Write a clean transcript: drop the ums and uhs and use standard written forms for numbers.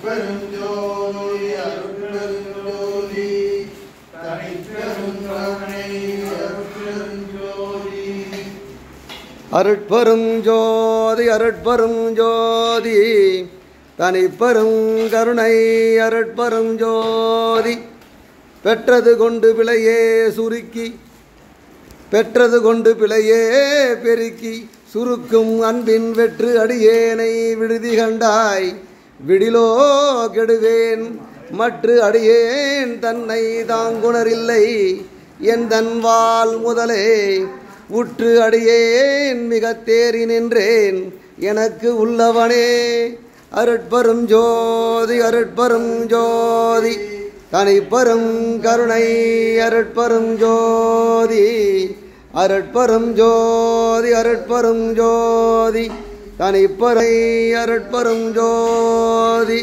அருட்பெருஞ்சோதி அருட்பெருஞ்சோதி தனிப்பெருங்கருணை அருட்பெருஞ்சோதி அருட்பெருஞ்சோதி அருட்பெருஞ்சோதி தனிப்பெருங்கருணை அருட்பெருஞ்சோதி பெற்றது கொண்டு பிழையே சுருக்கி பெற்றது கொண்டு பிழையே பெருக்கி சுருக்கும் அன்பின் வெற்று அடியேனை விடுதி கண்டாய் விடிலோ கெடுவேன் மற்று அடியேன் தன்னை தாங்குணரில்லை என் தன்வால் முதலே உற்று அடியேன் மிக தேறி நின்றேன் எனக்கு உள்ளவனே அருட்பெரும் ஜோதி அருட்பெரும் ஜோதி தனிப்பெரும் கருணை அருட்பெரும் ஜோதி அருட்பெரும் ஜோதி அருட்பெரும் ஜோதி தனிப்பெரும் அருட்பெரும் ஜோதி